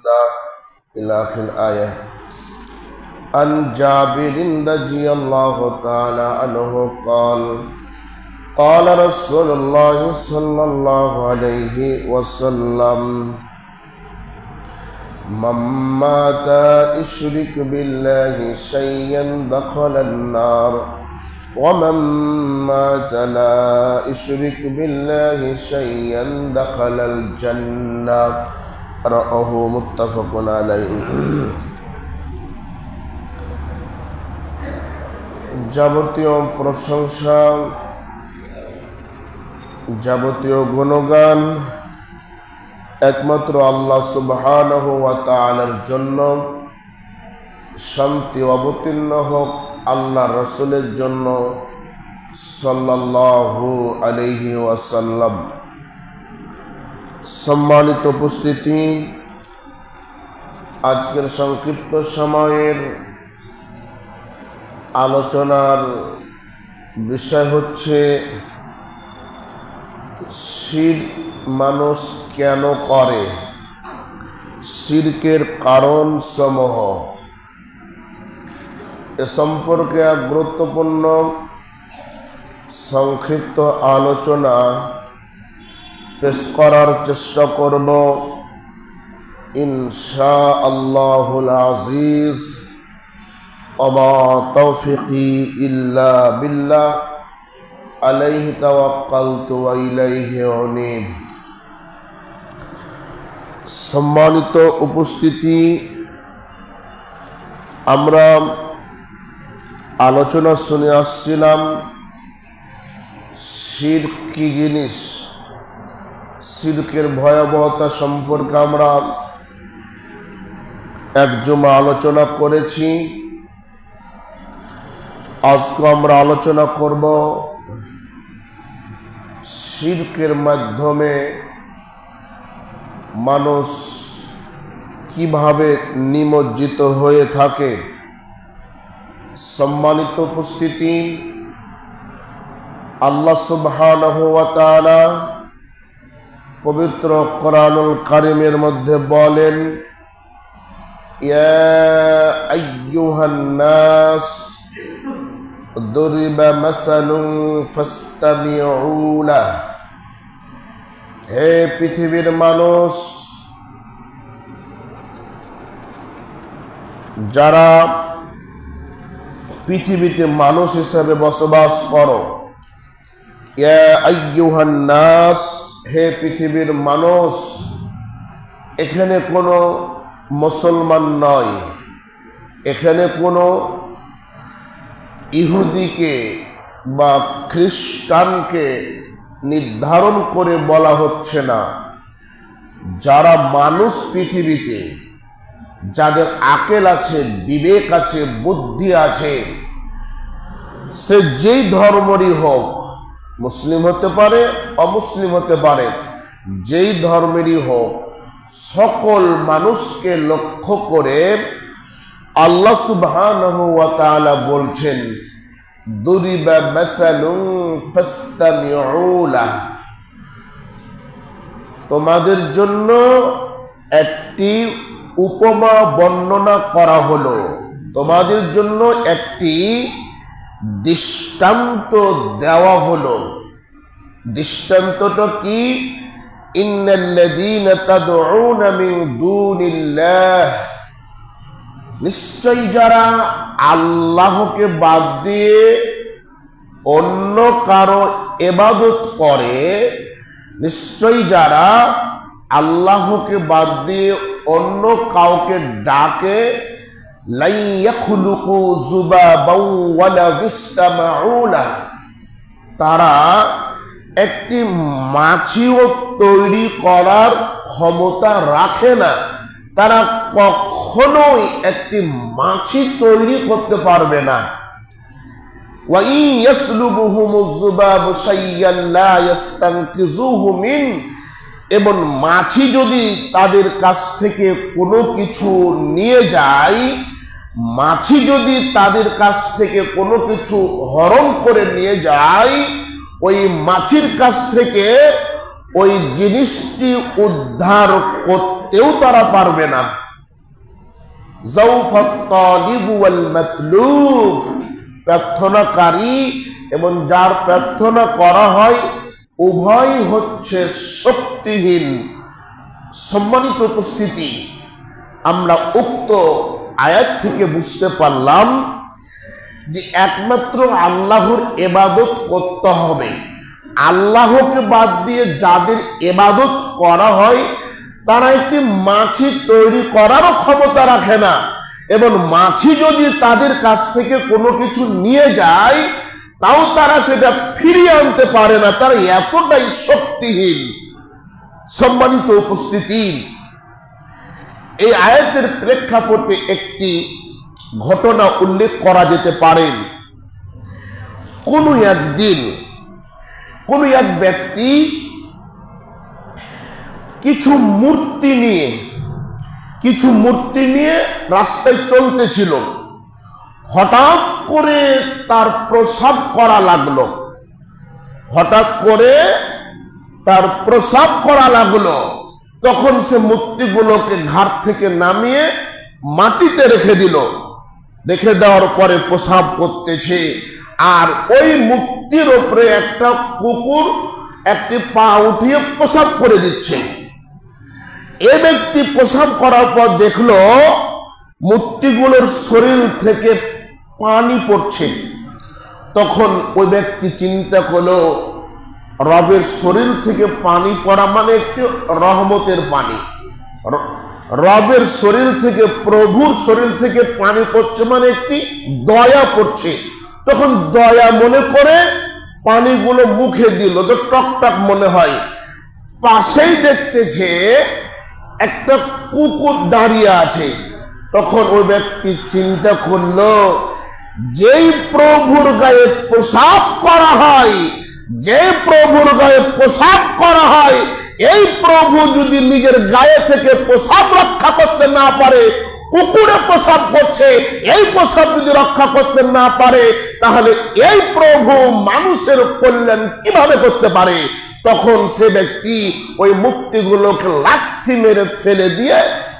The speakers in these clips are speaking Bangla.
الله إلى آخر الآية. عن جابر رضي الله تعالى عنه قال قال رسول الله صلى الله عليه وسلم من مات يشرك بالله شيئا دخل النار ومن مات لا يشرك بالله شيئا دخل الجنة رواه متفق عليه. যাবতীয় প্রশংসা যাবতীয় গুণগান একমাত্র আল্লাহ সুবহানাহু ওয়া তাআলার জন্য। শান্তি অবতীর্ণ হোক আল্লাহ রাসূলের জন্য সাল্লাল্লাহু আলাইহি ওয়াসাল্লাম। সম্মানিত উপস্থিতি, আজকের সংক্ষিপ্ত সময়ের আলোচনার বিষয় হচ্ছে শিরক মানুষ কেন করে, শিরকের কারণ সমূহ। এ সম্পর্কে এক গুরুত্বপূর্ণ সংক্ষিপ্ত আলোচনা পেশ করার চেষ্টা করব ইনশাআল্লাহুল আজিজ। ওমা তৌফিকি ইল্লা বিল্লাহ আলাইহি তাওয়াক্কালতু ওয়া ইলাইহি উনীব। সম্মানিত উপস্থিতি, আমরা আলোচনা শুনে আসছিলাম শিরক কি জিনিস, শিরকের ভয়াবহতা সম্পর্কে আমরা এক জুমা আলোচনা করেছি। আজকে আমরা আলোচনা করব শিরকের মাধ্যমে মানুষ কিভাবে নিমজ্জিত হয়ে থাকে। সম্মানিত উপস্থিতি, আল্লাহ সুবহানাহু ওয়া তাআলা পবিত্র কোরআনুল কারীমের মধ্যে বলেন, ইয়া আইয়ুহান নাস দুরিবা মাসালুন ফাসতামিউ লাহ। হে পৃথিবীর মানুষ, যারা পৃথিবীতে মানুষ হিসেবে বসবাস করো, ইয়া আইয়ুহান নাস, হে পৃথিবীর মানুষ। এখানে কোনো মুসলমান নয়, এখানে কোনো ইহুদিকে বা খ্রিস্টানকে নির্ধারণ করে বলা হচ্ছে না। যারা মানুষ পৃথিবীতে, যাদের আকল আছে, বিবেক আছে, বুদ্ধি আছে, সে যেই ধর্মেরই হোক, মুসলিম হতে পারে, অমুসলিম হতে পারে, যেই ধর্মেরই হোক, সকল মানুষকে লক্ষ্য করে আল্লাহ সুবহানাহু ওয়া তাআলা বলছেন, দুরিবা মাসালুন ফাসতামিউ লাহ। তোমাদের জন্য একটি উপমা বর্ণনা করা হলো, তোমাদের জন্য একটি দৃষ্টান্ত দেওয়া হলো। দৃষ্টান্তটা কি? ইন্নাল্লাযীনা তাদউনা মিন দুনিল্লাহ, নিশ্চয়ই যারা আল্লাহকে বাদ দিয়ে অন্য কারো ইবাদত করে, নিশ্চয়ই যারা আল্লাহকে বাদ দিয়ে অন্য কাউকে ডাকে, লা ইয়াখলুকু যুবাবাও ওয়ালা ইসতামাউ লাহ, তারা একটি মাছিও তৈরি করার ক্ষমতা রাখে না। তারা কখনোই একটি মাছি তৈরি করতে পারবে না। ওয়া ইন ইয়াসলুবুহুমুয যুবাবু শাইয়্যান লা ইস্তানকিযুহু মিন, এবং মাছি যদি তাদের কাছ থেকে কোনো কিছু নিয়ে যায়, মাছি যদি তাদের কাছ থেকে কোনো কিছু হরণ করে নিয়ে যায়, ওই মাছির কাছ থেকে ওই জিনিসটি উদ্ধার করতেও তারা পারবে না। যাওফাত তালিব ওয়াল মাতলুব, প্রার্থনাকারী এবং যার প্রার্থনা করা হয় উভয় হচ্ছে শক্তিহীন। সম্মানিত উপস্থিতি, আমরা উক্ত আয়াত থেকে বুঝতে পারলাম যে একমাত্র আল্লাহর ইবাদত করতে হবে। আল্লাহকে বাদ দিয়ে যাদের ইবাদত করা হয় তারা একটি মাছি তৈরি করারও ক্ষমতা রাখে না, এবং মাছি যদি তাদের কাছ থেকে কোনো কিছু নিয়ে যায় তাও তারা সেটা ফিরিয়ে আনতে পারে না, তারা এতটাই শক্তিহীন। সম্মানিত উপস্থিতি, এই আয়াতের প্রেক্ষাপটে একটি ঘটনা উল্লেখ করা যেতে পারে। কোন একদিন কোন এক ব্যক্তি কিছু মূর্তি নিয়ে রাস্তায় চলতেছিল। হঠাৎ করে তার প্রসাব করা লাগলো। তখন সে মূর্তিগুলোকে ঘাট থেকে নামিয়ে মাটিতে রেখে দিল। রেখে দেওয়ার পরে প্রসাব করতেছে, আর ওই মূর্তির উপরে একটা কুকুর একটি পা উঠিয়ে প্রসাব করে দিচ্ছে। এ ব্যক্তি প্রসাব করার পর দেখলো মূর্তিগুলোর শরীর থেকে পানি পড়ছে। তখন ওই ব্যক্তি চিন্তা করলো, রবের শরীর থেকে পানি পড়া মানে একটি রহমতের পানি, রবের শরীর থেকে, প্রভুর শরীর থেকে পানি পড়ছে মানে একটি দয়া পড়ছে। তখন দয়া মনে করে পানিগুলো মুখে দিল, তো টকটক মনে হয়। পাশেই দেখতেছে একটা কুকুর দাঁড়িয়ে আছে। তখন ওই ব্যক্তি চিন্তা করলো, যেই প্রভুর গায়ে প্রসাব করা হয়, এই প্রভু যদি নিজের গায়ে থেকে প্রসাব রক্ষা করতে না পারে, কুকুরে প্রসাব করছে, এই প্রসাব যদি রক্ষা করতে না পারে, তাহলে এই প্রভু মানুষের কল্যাণ কিভাবে করতে পারে? তখন সে ব্যক্তি ওই মূর্তিগুলোকে লাথি মেরে ফেলে দিয়ে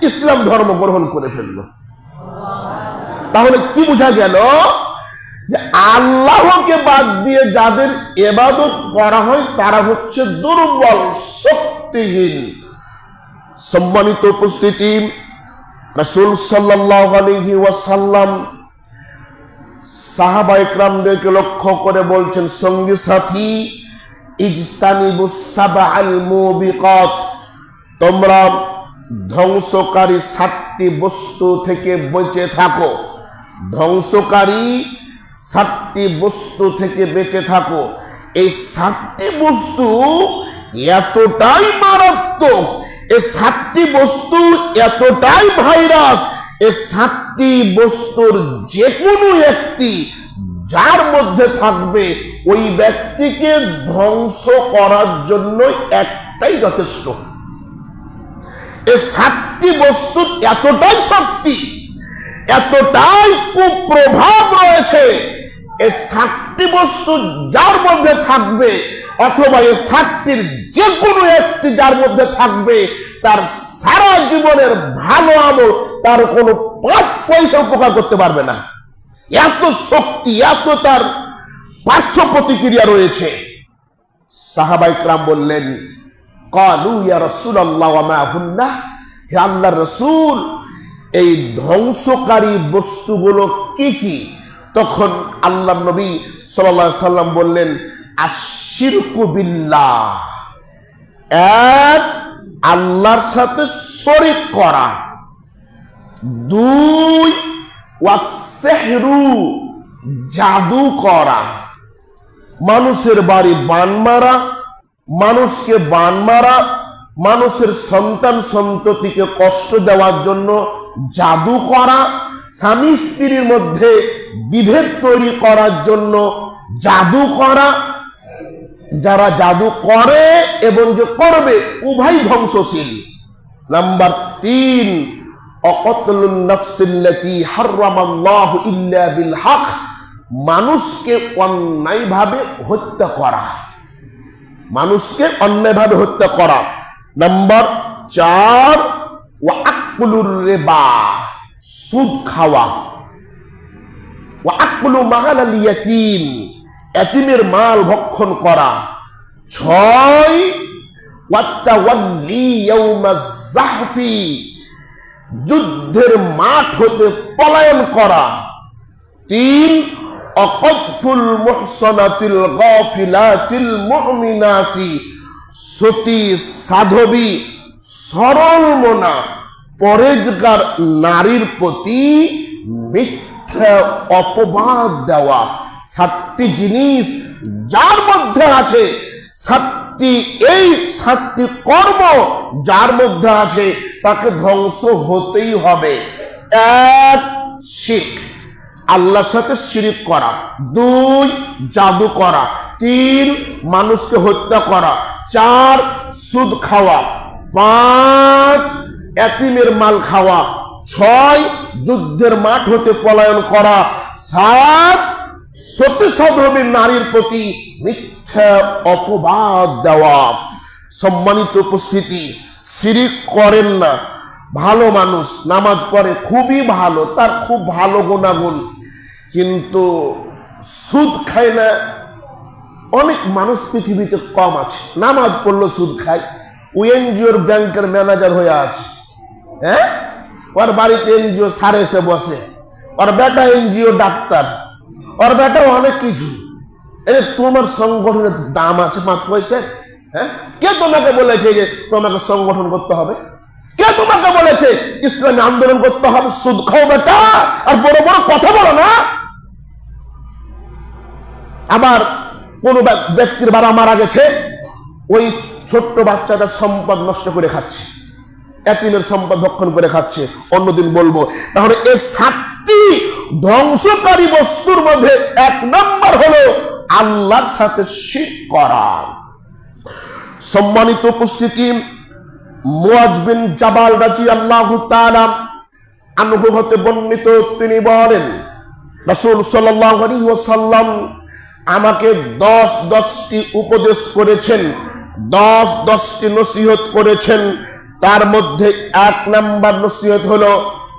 ইসলাম ধর্ম গ্রহণ করে ফেলল। তাহলে কি বোঝা গেল? যে আল্লাহকে বাদ দিয়ে যাদের ইবাদত করা হয় তারা হচ্ছে দুর্বল, শক্তিহীন। সম্মানিত উপস্থিতি, রাসূল সাল্লাল্লাহু আলাইহি ওয়াসাল্লাম সাহাবায়ে কেরামদেরকে লক্ষ্য করে বলছেন, সঙ্গী সাথী, ইজতানিবুস সাবআল মুবিকাত, তোমরা ধ্বংসকারী 7টি বস্তু থেকে বেঁচে থাকো। ধ্বংসকারী 7টি বস্তু থেকে বেঁচে থাকো। এই 7টি বস্তু এতটাই মারাত্মক, এই 7টি বস্তু এতটাই ভাইরাস, এই 7টি বস্তুর যে কোনো একটি যার মধ্যে থাকবে ওই ব্যক্তিকে ধ্বংস করার জন্য একটাই যথেষ্ট। এই 7টি বস্তুর এতটাই শক্তি, এতটাই কুপ্রভাব রয়েছে, এই 7টি বস্তু যার মধ্যে থাকবে, অথবা এই 7টির যে কোনো একটি যার মধ্যে থাকবে, তার সারা জীবনের ভালো আমল তার কোনো 5 পয়সা উপকার করতে পারবে না। এত শক্তি, এত তার পার্শ্ব প্রতিক্রিয়া রয়েছে। সাহাবায়ে কেরাম বললেন, ক্বালু ইয়া রাসূলুল্লাহ ওয়া মা হুন্না, হে আল্লাহর রাসূল, এই ধ্বংসকারী বস্তুগুলো কি কি? তখন আল্লাহর নবী সাল্লাল্লাহু আলাইহি সাল্লাম বললেন, আশিরকু বিল্লাহ, এক, আল্লাহর সাথে শরীক করা। 2, ওয়াসসিহরু, জাদু করা। মানুষের বাড়ি বান মারা, মানুষকে বান মারা, মানুষের সন্তান সন্ততিকে কষ্ট দেওয়ার জন্য জাদু করা, স্বামী স্ত্রীর মধ্যে বিভেদ তৈরি করার জন্য জাদু করা। যারা জাদু করে এবং যে করবে উভয় ধ্বংসশীল। নাম্বার 3, অকতলুন নাফসিল্লাতী হারামাল্লাহু ইল্লা বিল হক, মানুষকে অন্যায়ভাবে হত্যা করা। মানুষকে অন্যায়ভাবে হত্যা করা। নাম্বার 4 ওয়া আকলুর রিবা, সুদ খাওয়া। ওয়া আকলু মালাল ইয়াতীম, এতিমের মাল ভক্ষণ করা। 6 ওয়া তাওয়াল্লি ইয়াউমাজ যাহফি, যুদ্ধের মাঠ হতে পলায়ন করা। 3 অকফুল মুহসানাতিল গাফিলাতিল মুমিনাতি, সতী সাধবী সরল মনা পরেজগার নারীর প্রতি মিথ্যা অপবাদ দেওয়া। 7টি জিনিস যার মধ্যে আছে, 7টি কর্ম যার মধ্যে আছে, তাকে ধ্বংস হতেই হবে। 1 শিরক, আল্লাহর সাথে শিরিক করা। 2 জাদু করা। 3 মানুষকে হত্যা করা। 4 সুদ খাওয়া। 5 এতিমের মাল খাওয়া। 6 যুদ্ধের মাঠ হতে পলায়ন করা। 7 সতী সাধবী নারীর প্রতি মিথ্যা অপবাদ দেওয়া। সম্মানিত উপস্থিতি, শিরিক করেন না, ভালো মানুষ, নামাজ পড়ে, খুবই ভালো, তার খুব ভালো গুণাগুণ, কিন্তু সুদ খায় না। অনেক মানুষ পৃথিবীতে কম আছে, নামাজ পড়লো সুদ খায়। ওই এনজিওর ব্যাংকের ম্যানেজার হয়ে আছে, হ্যাঁ, ওর বাড়িতে এনজিও সারে এসে বসে, ওর বেটা এনজিও ডাক্তার, ওর বেটা অনেক কিছু। এই তোমার সংগঠনের দাম আছে 5 পয়সা? হ্যাঁ, কে তোমাকে বলেছে যে তোমাকে সংগঠন করতে হবে? কে তোমাকে বলেছে ইসলামী আন্দোলন করতে হবে? সুদ খাও বেটা, আর বড় বড় কথা বলো না। আবার কোন ব্যক্তির বাবা মারা গেছে, ওই ছোট্ট বাচ্চাটার সম্পদ নষ্ট করে খাচ্ছে, এতিমের সম্পদ ভক্ষণ করে খাচ্ছে। অন্যদিন বলবো। তাহলে এই 7টি ধ্বংসকারী বস্তুর মধ্যে 1 নম্বর হলো আল্লাহর সাথে শিরক করা। সম্মানিত উপস্থিতি, মুআজ বিন জাবাল রাদিয়াল্লাহু তাআলা আনহু হতে বর্ণিত, তিনি বলেন রাসূল সাল্লাল্লাহু আলাইহি ওয়াসাল্লাম আমাকে 10টি উপদেশ করেছেন, 10টি নসিহত করেছেন। তার মধ্যে 1 নাম্বার নসিহত হলো,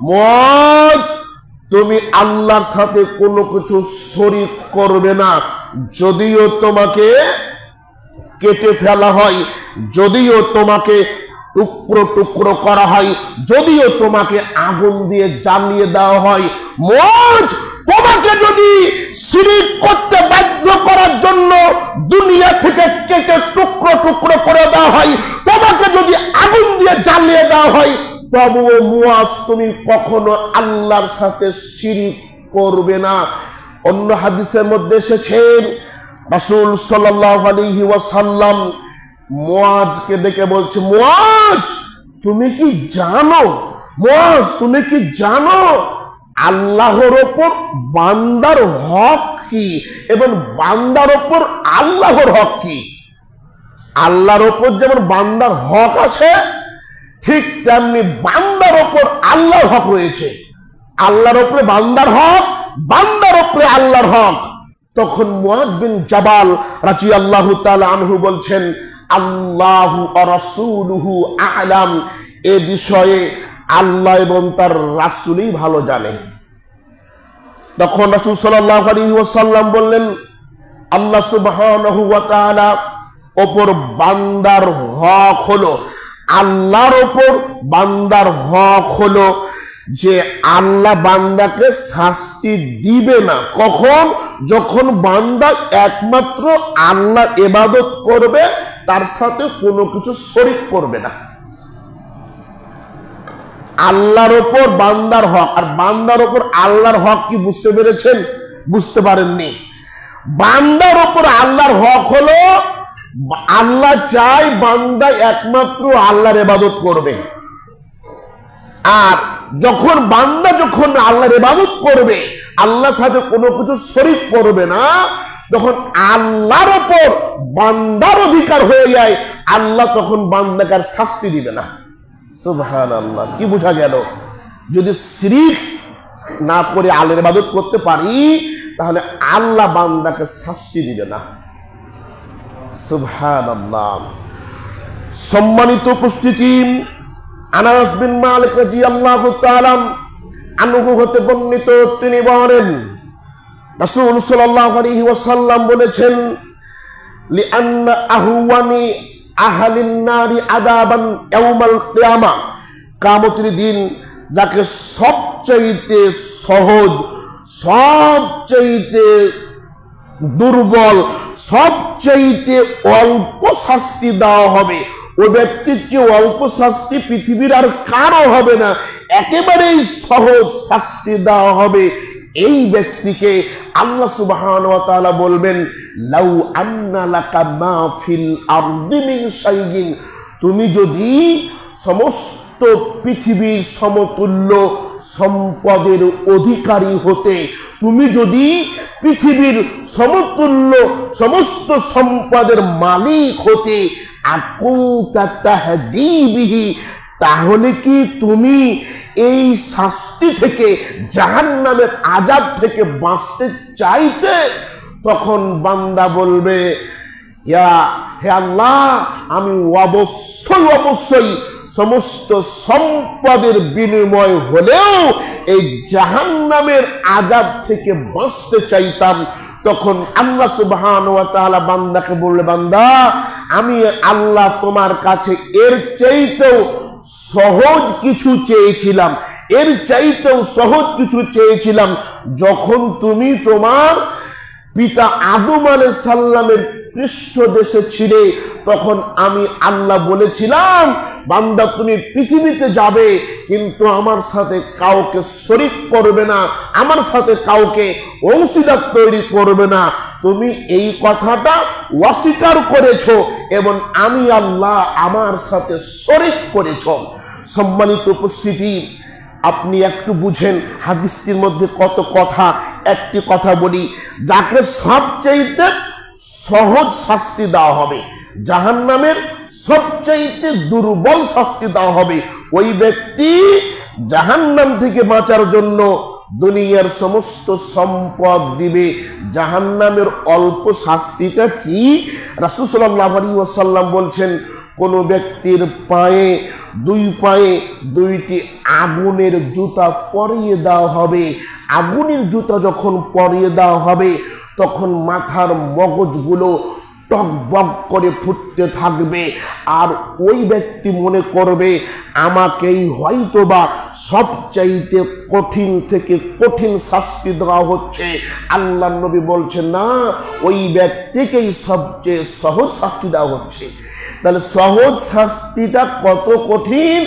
মুআজ তুমি আল্লাহর সাথে কোনো কিছু শরীক করবে না। যদিও তোমাকে কেটে ফেলা হয়, যদিও তোমাকে টুকরো টুকরো করা হয়, যদিও তোমাকে আগুন দিয়ে জ্বালিয়ে দেওয়া হয়, মুআজ তোমাকে যদি শিরক করতে বাধ্য করার জন্য দুনিয়া থেকে কেটে টুকরো টুকরো করে দেওয়া হয়, তোমাকে যদি আগুন দিয়ে জ্বালিয়ে দেওয়া হয়, তবুও মুআজ তুমি কখনো আল্লাহর সাথে শিরক করবে না। অন্য হাদিসের মধ্যে এসেছে রাসূল সাল্লাল্লাহু আলাইহি ওয়াসাল্লাম মুআজকে ডেকে বলছে, মুআজ তুমি কি জানো, মুআজ তুমি কি জানো আল্লাহর ওপর বান্দার হক কি এবং বান্দার ওপর আল্লাহর হক কি? আল্লাহর ওপর যেমন বান্দার হক আছে, ঠিক তেমনি বান্দার ওপর আল্লাহর হক রয়েছে। আল্লাহর ওপরে বান্দার হক, বান্দার ওপরে আল্লাহর হক। তখন মুআজ বিন জাবাল রাদিয়াল্লাহু তাআলা আনহু বলছেন, আল্লাহু ওয়া রাসূলুহু আ'লাম, এ বিষয়ে আল্লাহ এবং তার রাসূলই ভালো জানে। তখন রাসূল সাল্লাল্লাহু আলাইহি ওয়াসাল্লাম বললেন, আল্লাহ সুবহানাহু ওয়া তাআলা ওপর বান্দার হক হলো, আল্লাহর ওপর বান্দার হক হলো যে আল্লাহ বান্দাকে শাস্তি দিবে না। কখন? যখন বান্দা একমাত্র আল্লাহর ইবাদত করবে, তার সাথে কোনো কিছু শরীক করবে না। আল্লাহর ওপর বান্দার হক, আর বান্দার ওপর আল্লাহর হক কি বুঝতে পেরেছেন? বুঝতে পারেননি। বান্দার ওপর আল্লাহর হক হলো আল্লাহ চাই বান্দা একমাত্র আল্লাহর ইবাদত করবে, আর যখন বান্দা যখন আল্লাহর ইবাদত করবে, আল্লাহর সাথে কোনো কিছু শরীক করবে না, তখন আল্লাহর ওপর বান্দার অধিকার হয়ে যায়, আল্লাহ তখন বান্দাকে আর শাস্তি দিবে না। সুবহানাল্লাহ। কি বোঝা গেল? যদি শিরক না করে আল্লাহর ইবাদত করতে পারি, তাহলে আল্লাহ বান্দাকে শাস্তি দিবে না। সুবহানাল্লাহ। সম্মানিত উপস্থিতি, আনাস বিন মালিক রাদিয়াল্লাহু তাআলা আনহু হতে বর্ণিত, তিনি বলেন রাসূল সাল্লাল্লাহু আলাইহি ওয়াসাল্লাম বলেছেন, লিআন্না আহওয়ানি আহলিন নারি আযাবান ইয়াউমাল কিয়ামা, কিয়ামতের দিন যাকে সবচাইতে সহজ, সবচাইতে দুর্বল, সবচাইতে অল্প শাস্তি দেওয়া হবে, ওই ব্যক্তির চেয়ে অল্প শাস্তি পৃথিবীর আর কারো হবে না, একেবারেই সহজ শাস্তি দেওয়া হবে এই ব্যক্তিকে। আল্লাহ সুবহানাহু ওয়া তাআলা বলবেন, লাউ আন্না লাকা মা ফিল আরদি মিন শাইইন, তুমি যদি সমস্ত পৃথিবীর সমতুল্য সম্পদের অধিকারী হতে, তুমি যদি পৃথিবীর সমতুল্য সমস্ত সম্পদের মালিক হতে, আকুনতা তাহদি বিহি, তাহলে কি তুমি এই শাস্তি থেকে, জাহান্নামের আযাব থেকে বাঁচতে চাইতে? তখন বান্দা বলবে, হে আল্লাহ, আমি অবশ্যই সমস্ত সম্পদের বিনিময় হলেও এই জাহান্নামের আযাব থেকে বাঁচতে চাইতাম। তখন আল্লাহ সুবহানাহু ওয়া তাআলা বান্দাকে বললে, বান্দা, আমি আল্লাহ তোমার কাছে এর চাইতেও সহজ কিছু চেয়েছিলাম, এর চাইতেও সহজ কিছু চেয়েছিলাম। যখন তুমি তোমার পিতা আদম আলাইহিস সালামের পৃষ্ঠদেশে ছিলে, তখন আমি আল্লাহ বলেছিলাম, বান্দা তুমি পৃথিবীতে যাবে, কিন্তু আমার সাথে কাউকে শরীক করবে না, আমার সাথে কাউকে অংশীদার তৈরি করবে না। তুমি এই কথাটা অস্বীকার করেছো এবং আমি আল্লাহ আমার সাথে শরীক করেছ। সম্মানিত উপস্থিতি, আপনি একটু বুঝেন হাদিসটির মধ্যে কত কথা। একটি কথা বলি, যাকে সবচাইতে সহজ শাস্তি দেওয়া হবে, জাহান্নামের সবচাইতে দুর্বল শাস্তি দেওয়া হবে, ওই ব্যক্তি জাহান্নাম থেকে বাঁচার জন্য দুনিয়ার সমস্ত সম্পদ দিবে। জাহান্নামের অল্প শাস্তিটা কি? রাসূল সাল্লাল্লাহু আলাইহি ওয়াসাল্লাম বলছেন, কোন ব্যক্তির পায়ে, দুই পায়ে দুইটি আগুনের জুতা পরিয়ে দেওয়া হবে। আগুনের জুতা যখন পরিয়ে দেওয়া হবে, তখন মাথার মগজগুলো টকবক করে ফুটতে থাকবে, আর ওই ব্যক্তি মনে করবে আমাকেই হয়তোবা সবচাইতে কঠিন থেকে কঠিন শাস্তি দেওয়া হচ্ছে। আল্লাহর নবী বলছেন, না, ওই ব্যক্তিকেই সবচেয়ে সহজ শাস্তি দেওয়া হচ্ছে। তাহলে সহজ শাস্তিটা কত কঠিন!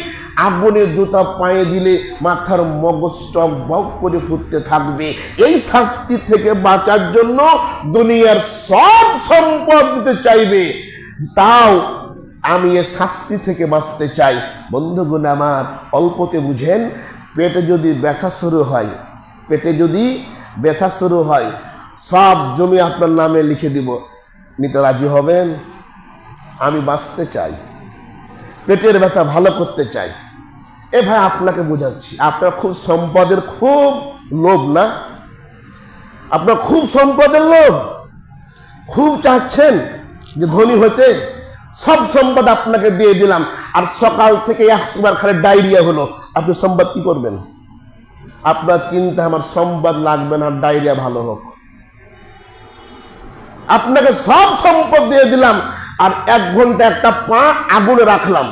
আগুনের জুতা পায়ে দিলে মাথার মগজ টকবক করে ফুটতে থাকবে। এই শাস্তি থেকে বাঁচার জন্য দুনিয়ার সব সম্পদ দিতে চাইবে, তাও আমি এই শাস্তি থেকে বাঁচতে চাই। বন্ধুগণ আমার, অল্পতে বুঝেন, পেটে যদি ব্যথা শুরু হয়, পেটে যদি ব্যথা শুরু হয়, সব জমি আপনার নামে লিখে দিব, নিতে রাজি হবেন? আমি বাঁচতে চাই, পেটের ব্যথা ভালো করতে চাই। এ ভাই, আপনাকে বোঝাচ্ছি, আপনার খুব সম্পদের খুব লোভ না? আপনার খুব সম্পদের লোভ, খুব চাচ্ছেন যে ধনী হতে, সব সম্পদ আপনাকে দিয়ে দিলাম, আর সকাল থেকে 100 বার খালি ডায়রিয়া হলো, আপনি সম্পদ কি করবেন? আপনার চিন্তা, আমার সম্পদ লাগবে না, ডায়রিয়া ভালো হোক। আপনাকে সব সম্পদ দিয়ে দিলাম, আর 1 ঘন্টা একটা পা আগুনে রাখলাম,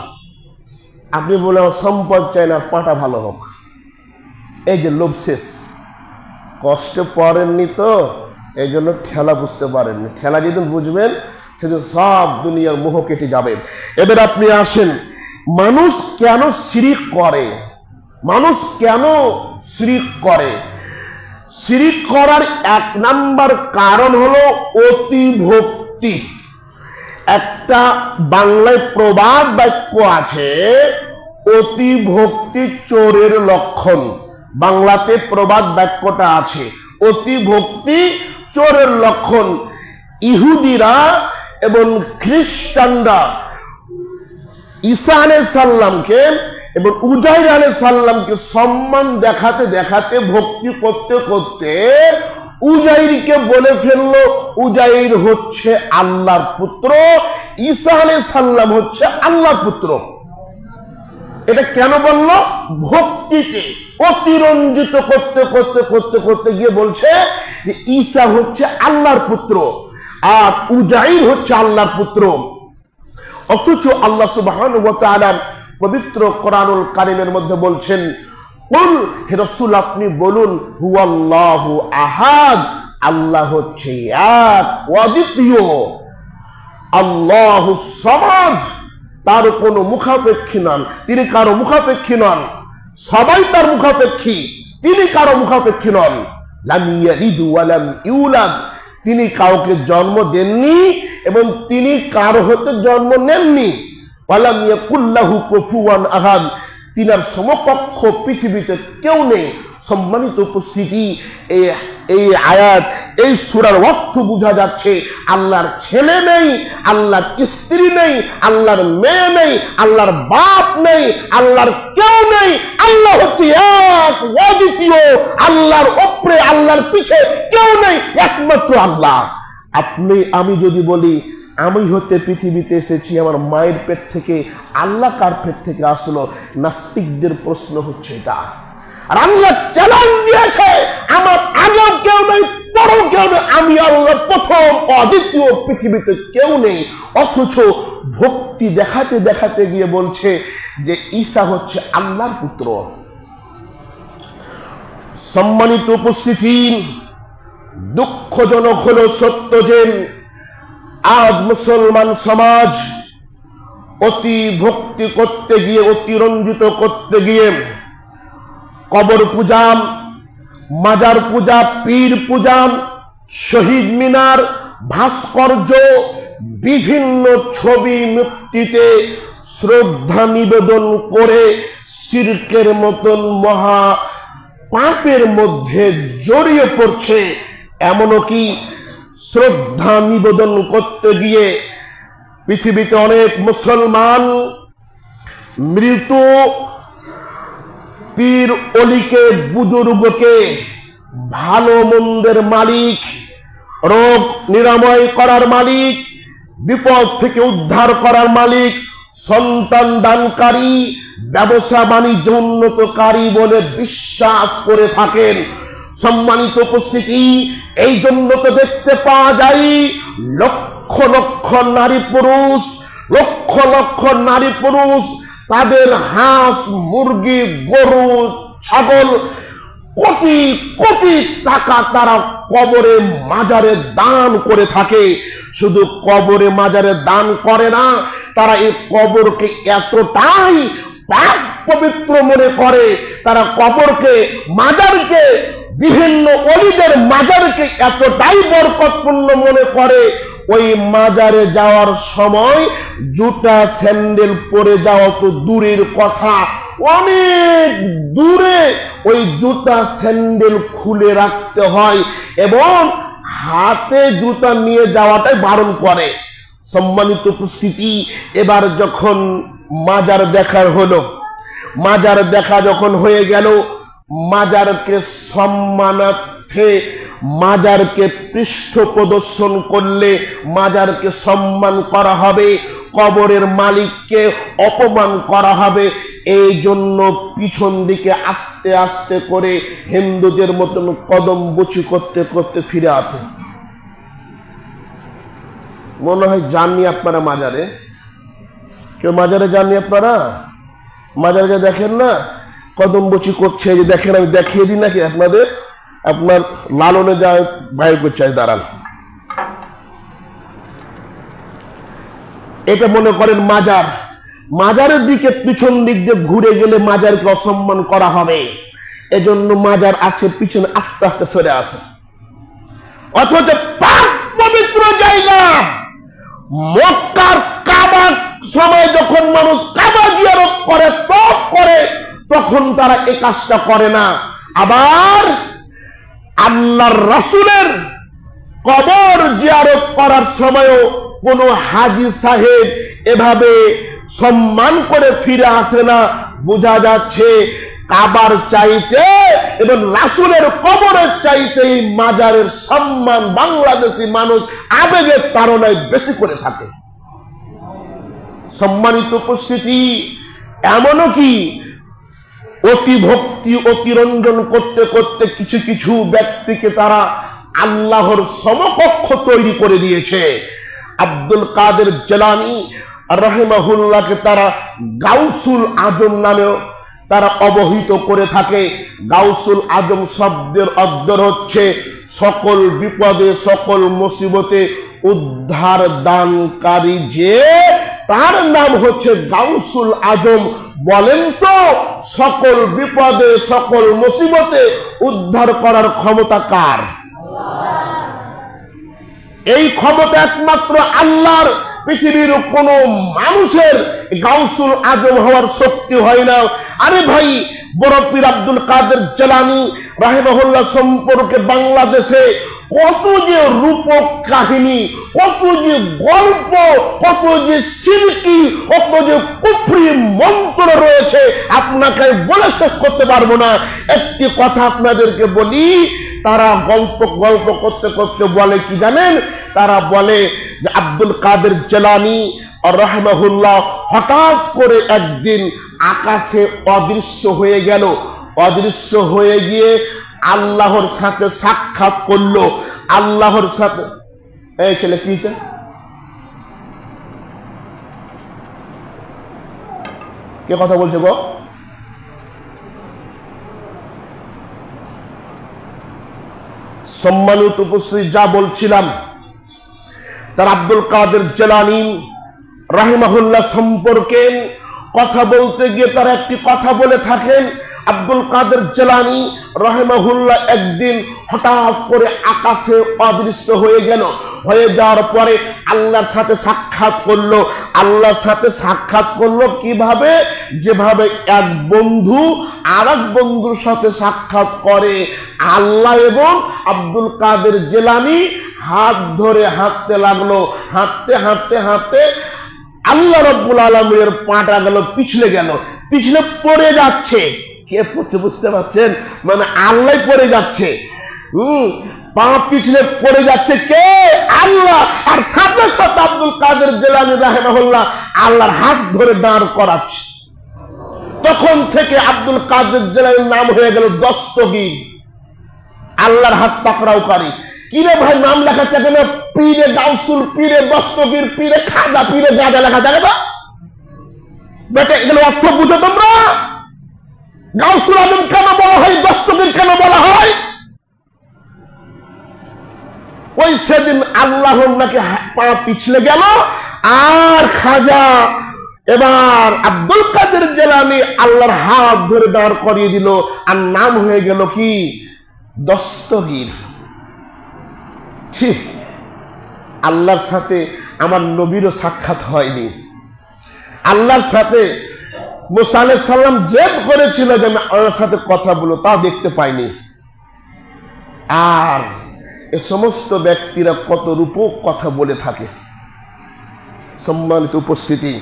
আপনি বলে সম্পদ চাই না, পাটা ভালো হোক। এই যে লোভ শেষ। কষ্টে পড়েননি তো, এই জন্য ঠেলা বুঝতে পারেননি। ঠেলা যেদিন বুঝবেন, সেদিন সব দুনিয়ার মোহ কেটে যাবে। এবার আপনি আসেন, মানুষ কেন শিরিক করে? মানুষ কেন শিরিক করে? শিরিক করার 1 নাম্বার কারণ হলো অতিভক্তি। একটা বাংলায় প্রবাদ বাক্য আছে, অতিভক্তি চোরের লক্ষণ। বাংলাতে প্রবাদ বাক্যটা আছে, অতিভক্তি চোরের লক্ষণ। ইহুদিরা এবং খ্রিস্টানরা ঈসা আলাইহিস সালামকে এবং উজাইর আলাইহিস সালামকে সম্মান দেখাতে দেখাতে, ভক্তি করতে করতে উজাইরকে বলে ফেললো উজাইর হচ্ছে আল্লাহর পুত্র, ঈসা আলাইহিস সালাম হচ্ছে আল্লাহর পুত্র। এটা কেন বললো? ভক্তিতে অতিরঞ্জিত করতে করতে করতে করতে গিয়ে বলছে যে ঈসা হচ্ছে আল্লাহর পুত্র আর উজাইর হচ্ছে আল্লাহর পুত্র। অথচ আল্লাহ সুবহানাহু ওয়া তাআলা পবিত্র কোরআনুল কারীমের মধ্যে বলছেন, কুল, হে রাসূল আপনি বলুন, হুয়াল্লাহু আহাদ, আল্লাহ হচ্ছে এক অদ্বিতীয়, আল্লাহুস সামাদ, তার কোনো মুখাপেক্ষী নন, তিনি কারো মুখাপেক্ষী নন, সবাই তার মুখাপেক্ষী, তিনি কারো মুখাপেক্ষী নন। লাম ইয়ালিদ ওয়া লাম ইউলাদ, তিনি কাউকে জন্ম দেননি এবং তিনি কারো হতে জন্ম নেননি। ওয়ালাম ইয়াকুল লাহু কুফুয়ান আহাদ, তিনার সমকক্ষ পৃথিবীতে কেউ নেই। সম্মানিত উপস্থিতি, এই আয়াত, এই সূরার অর্থ বোঝা যাচ্ছে আল্লাহর ছেলে নেই, আল্লাহর স্ত্রী নেই, আল্লাহর মেয়ে নেই, আল্লাহর বাপ নেই, আল্লাহর কেউ নেই। আল্লাহ হচ্ছে এক অদ্বিতীয়, আল্লাহর উপরে আল্লাহর পিছে কেউ নেই, একমাত্র আল্লাহ। আপনি আমি যদি বলি আমি হতে পৃথিবীতে এসেছি আমার মায়ের পেট থেকে, আল্লাহ কার পেট থেকে আসলো? নাস্তিকদের প্রশ্ন হচ্ছে এটা। আর আল্লাহ চ্যালেঞ্জ দিয়েছে, আমার আগেও কেউ নেই, পরেও কেউ নেই, আমি আল্লাহ প্রথম, অদ্বিতীয়, পৃথিবীতে কেউ নেই। অথচ ভক্তি দেখাতে দেখাতে গিয়ে বলছে যে ঈসা হচ্ছে আল্লাহর পুত্র। সম্মানিত উপস্থিতি, দুঃখজনক হলো সত্য যে আজ মুসলমান সমাজ অতি ভক্তি করতে গিয়ে, অতিরঞ্জিত করতে গিয়ে কবর পূজা, মাজার পূজা, পীর পূজা, শহীদ মিনার, ভাস্কর্য, বিভিন্ন ছবি মূর্তিতে শ্রদ্ধা নিবেদন করে শিরকের মতন মহা পাপের মধ্যে জড়িয়ে পড়ছে। এমনকি শ্রদ্ধা নিবেদন করতে গিয়ে পৃথিবীতে অনেক মুসলমান মৃত পীর অলিকে, বুজুর্গকে ভালো মন্দের মালিক, রোগ নিরাময় করার মালিক, বিপদ থেকে উদ্ধার করার মালিক, সন্তান দানকারী, ব্যবসা বাণিজ্য উন্নতকারী বলে বিশ্বাস করে থাকেন। সম্মানিত উপস্থিতি, এই জন্য তো দেখতে পাওয়া যায় লক্ষ লক্ষ নারী পুরুষ, লক্ষ লক্ষ নারী পুরুষ তাদের হাঁস, মুরগি, গরু, ছাগল, কোটি কোটি টাকা তারা কবরে মাজারে দান করে থাকে। শুধু কবরে মাজারে দান করে না, তারা এই কবরকে এতটাই পাক পবিত্র মনে করে, তারা কবরকে, মাজারকে, বিভিন্ন অলিদের মাজারকে এতটাই বরকতপূর্ণ মনে করে, ওই মাজারে যাওয়ার সময় জুতা স্যান্ডেল পরে যাওয়া তো দূরের কথা, অনেক দূরে ওই জুতা স্যান্ডেল খুলে রাখতে হয় এবং হাতে জুতা নিয়ে যাওয়াটাই বারণ করে। সম্মানিত উপস্থিতি, এবার যখন মাজার দেখার হলো, মাজার দেখা যখন হয়ে গেল, মাজারকে সম্মানার্থে, মাজারকে পৃষ্ঠ প্রদর্শন করলে মাজারকে সম্মান করা হবে, কবরের মালিককে অপমান করা হবে। এই জন্য পিছন দিকে আস্তে আস্তে করে হিন্দুদের মতন কদম বুচি করতে করতে ফিরে আসে। মনে হয় যাননি আপনারা মাজারে? কেউ মাজারে যাননি আপনারা? মাজারে যা দেখেন না কদম বুচি করছে, যে দেখেন, আমি দেখিয়ে দিই নাকি আপনাদের, আপনার লালনে যায় বাইর করছে, দাঁড়ান, এটা মনে করেন মাজার। মাজারের দিকে পিছন দিক দিয়ে ঘুরে গেলে মাজারকে অসম্মান করা হবে, এজন্য মাজার আছে পিছনে আস্তে আস্তে সরে আসে। অথচ পাক পবিত্র জায়গা মক্কার কাবা, সময় যখন মানুষ কাবা জিয়ারত করে, তওয়াফ করে, তখন তারা এই কাজটা করে না। আবার আল্লাহর রাসূলের কবর জিয়ারত করার সময়ও কোন হাজী সাহেব এভাবে সম্মান করে ফিরে আসে না। বোঝা যাচ্ছে কাবার চাইতে এবং রাসূলের কবরের চাইতে এই মাজারের সম্মান বাংলাদেশি মানুষ আবেগের তাড়নায় বেশি করে থাকে। সম্মানিত উপস্থিতি, এমনও কি অতি ভক্তি অতিরঞ্জন করতে করতে কিছু কিছু ব্যক্তিকে তারা আল্লাহর সমকক্ষ তৈরি করে দিয়েছে। আব্দুল কাদের জিলানী রাহিমাহুল্লাহকে তারা গাউসুল আজম নামেও তারা অবহিত করে থাকে। গাউসুল আজম শব্দের অর্থ হচ্ছে সকল বিপদে সকল মুসিবতে উদ্ধার দানকারী, যে তার নাম হচ্ছে গাউসুল আজম। বলেন তো সকল বিপদে সকল মুসিবতে উদ্ধার করার ক্ষমতা কার? এই ক্ষমতা একমাত্র আল্লাহর। পৃথিবীর কোন মানুষের গাউসুল আজম হওয়ার শক্তি হয় না। আরে ভাই, বড় পীর আব্দুল কাদের জিলানী রাহিমাহুল্লাহ সম্পর্কে বাংলাদেশে কত যে রূপক কাহিনী, কত যে গল্প, কত যে শিরকি, কত যে কুফরি মন্ত্র রয়েছে, আপনাকে বলে শেষ করতে পারবো না। একটি কথা আপনাদেরকে বলি, তারা গল্প করতে করতে বলে কি জানেন? তারা বলে যে আব্দুল কাদের জিলানী রাহিমাহুল্লাহ হঠাৎ করে একদিন আকাশে অদৃশ্য হয়ে গেল। অদৃশ্য হয়ে গিয়ে আল্লাহর সাথে সাক্ষাৎ করলো। আল্লাহর সাথে, এই ছেলে কি চায়? কে কথা বলছে গো? সম্মানিত উপস্থিতি, যা বলছিলাম, তার আব্দুল কাদের জিলানী রাহিমাহুল্লাহ সম্পর্কে কথা বলতে গিয়ে তারা একটি কথা বলে থাকেন। আব্দুল কাদের জিলানী রাহিমাহুল্লাহ একদিন হঠাৎ করে আকাশে অদৃশ্য হয়ে গেল। হয়ে যাওয়ার পরে আল্লাহর সাথে সাক্ষাৎ করলো। আল্লাহর সাথে সাক্ষাৎ করলো কিভাবে? যেভাবে এক বন্ধু আর এক বন্ধুর সাথে সাক্ষাৎ করে। আল্লাহ এবং আব্দুল কাদের জিলানী হাত ধরে হাঁটতে লাগলো। হাঁটতে হাঁটতে হাঁটতে আল্লাহ রাব্বুল আলামিনের পাটা গেল পিছলে, পিছলে পড়ে যাচ্ছে। কে পড়ছে বুঝতে পারছেন? মানে আল্লাহ পড়ে যাচ্ছে। পা পিছলে পড়ে যাচ্ছে কে? আল্লাহ। আর সাথে সাথে আব্দুল কাদের জিলানী রাহিমাহুল্লাহ আল্লাহর হাত ধরে দাঁড় করাচ্ছে। তখন থেকে আব্দুল কাদের জিলানীর নাম হয়ে গেল দস্তগীর, আল্লাহর হাত পাকড়াওকারী। কিরে ভাই, নাম লেখাতে গেলে পীরে গাউসুল, পীরে দস্তগীর, পীরে খাজা, পীরে গাজা লেখা যাবে না বেটা? এগুলো অর্থ বুঝো তোমরা? গাউসুল আজম কেন বলা হয়, দস্তগীর কেন বলা হয়? ওই সেদিন আল্লাহ নাকি পা পিছলে গেল, আর খাজা এবার আব্দুল কাদের জিলানী আল্লাহর হাত ধরে দাঁড় করিয়ে দিল, আর নাম হয়ে গেল কি? দস্তগীর। ঠিক আল্লাহর সাথে আমার নবীরও সাক্ষাৎ হয়নি। আল্লাহর সাথে মুসা আলাইহিস সালাম জেদ করেছিল যে আমি আল্লাহর সাথে কথা বলবো, তা দেখতে পাইনি। আর এ সমস্ত ব্যক্তিরা কত রূপক কথা বলে থাকে। সম্মানিত উপস্থিতি,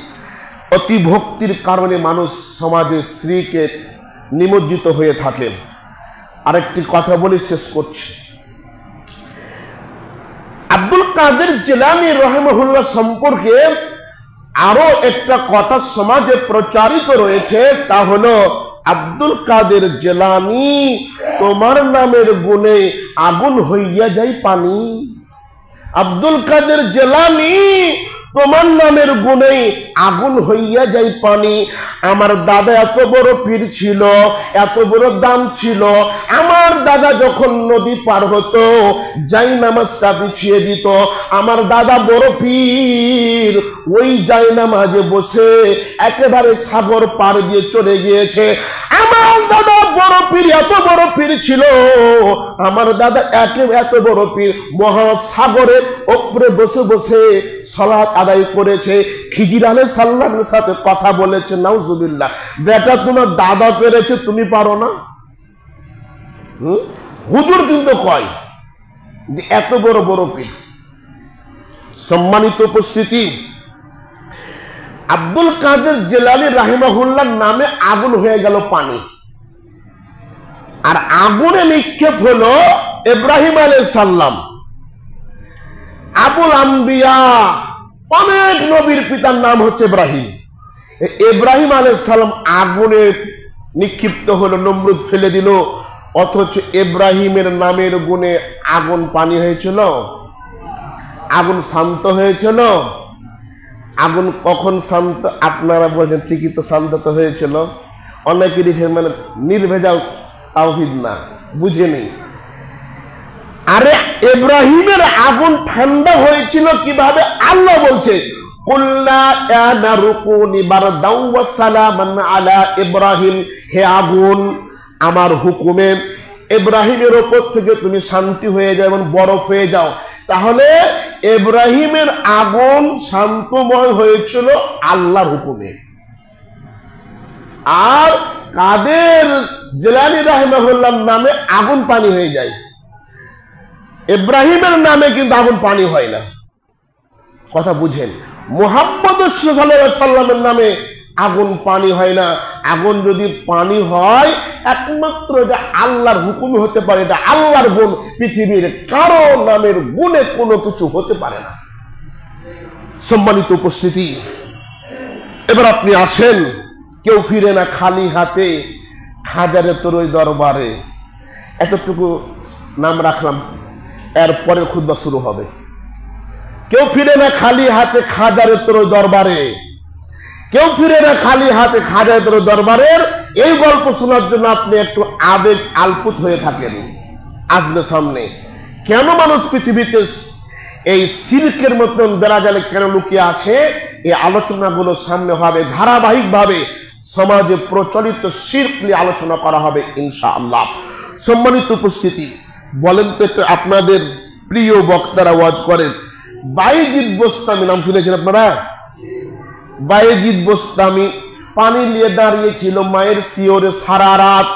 অতি ভক্তির কারণে মানুষ সমাজে শ্রীকে নিমজ্জিত হয়ে থাকে। আরেকটি কথা বলে শেষ করছি। আব্দুল কাদের জিলানী রাহিমাহুল্লাহ সম্পর্কে আরো একটা কথা সমাজে প্রচারিত রয়েছে, তা হলো আব্দুল কাদের জিলানী তোমার নামের গুণে আগুন হইয়া যায় পানি। আব্দুল কাদের জিলানী তোমার নামের গুণে আগুন হইয়া যায় পানি। আমার দাদা এত বড় পীর ছিল, এত বড় দাম ছিল। আমার দাদা যখন নদী পার হতো যাই নামাজটা বিছিয়ে দিত। আমার দাদা বড় পীর ওই যাই নামাজে বসে একেবারে সাগর পার দিয়ে চলে গিয়েছে। আমার দাদা বড় পীর, এত বড় পীর ছিল। আমার দাদা এত বড় পীর মহাসাগরের উপরে বসে বসে সালাত আদায় করেছে, খিজির আলাইহিস সালামের সাথে কথা বলেছে। নাউজুবিল্লাহ। বেটা, তোমার দাদা পেরেছে, তুমি পারো না? হুজুর কিন্তু কয় যে এত বড় বড় পীর। সম্মানিত উপস্থিতি, আব্দুল কাদের জিলানী রাহিমাহুল্লাহ নামে আগুন হয়ে গেল পানি। আর আগুনে নিক্ষেপ হলো ইব্রাহিম আলাইহিস সালাম। আবুল আম্বিয়া, অনেক নবীর পিতার নাম হচ্ছে ইব্রাহিম। ইব্রাহিম আলাইহিস সালাম আগুনে নিক্ষিপ্ত হলো, নমরুদ ফেলে দিল, অথচ ইব্রাহিমের নামের গুণে আগুন পানি হয়েছিল, আগুন শান্ত হয়েছিল। আগুন কখন শান্ত? আপনারা বলছেন ঠিকই তো, শান্ত তো হয়েছিল। অনেকেরই মানে নির্ভেজাল তাওহীদ না, বুঝেনি। আরে ইব্রাহিমের আগুন ঠান্ডা হয়েছিল কিভাবে? আল্লাহ বলছে কুল্লা ইয়া নারু কুনি বারদাও ওয়া সালামান আলা ইব্রাহিম, হে আগুন আমার হুকুমে ইব্রাহিমের উপর থেকে তুমি শান্তি হয়ে যাও এবং বরফ হয়ে যাও। তাহলে ইব্রাহিমের আগুন শান্তময় হয়েছিল আল্লাহর হুকুমে। আর কাদের জিলানী রাহিমাহুল্লাহর নামে আগুন পানি হয়ে যায়, ইব্রাহিমের নামে কিন্তু আগুন পানি হয় না। কথা বুঝেন? মুহাম্মদ সাল্লাল্লাহু আলাইহি সাল্লামের নামে আগুন পানি হয় না। আগুন যদি পানি হয় একমাত্র এটা আল্লাহর হুকুমে হতে পারে, এটা আল্লাহর গুণ। পৃথিবীর কারো নামের গুণে কোনো কিছু হতে পারে না। সম্মানিত উপস্থিতি, এবার আপনি আসেন, কেউ ফিরে না খালি হাতে হাজারে তোরই দরবারে। এতটুকু নাম রাখলাম, এরপরে খুতবা শুরু হবে। কেউ ফিরে না খালি হাতে খাজারে তোর দরবারে, কেউ ফিরে না খালি হাতে খাজারে তোর দরবারের। এই গল্প শোনার জন্য আপনি একটু আবেগ আলপুত হয়ে থাকেন, আসবে সামনে। কেন মানুষ পৃথিবীতে এই শিরকের মতন বেড়াজালে কেন লুকিয়ে আছে, এই আলোচনাগুলো সামনে হবে। ধারাবাহিকভাবে সমাজে প্রচলিত শিরক নিয়ে আলোচনা করা হবে ইনশাআল্লাহ। সম্মানিত উপস্থিতি, বলেন তো একটু, আপনাদের প্রিয় বক্তারা ওয়াজ করেন, বাইজিদ বোস্তামি নাম শুনেছেন আপনারা? বাইজিদ বোস্তামি পানি নিয়ে দাঁড়িয়েছিল মায়ের শিওরে সারা রাত।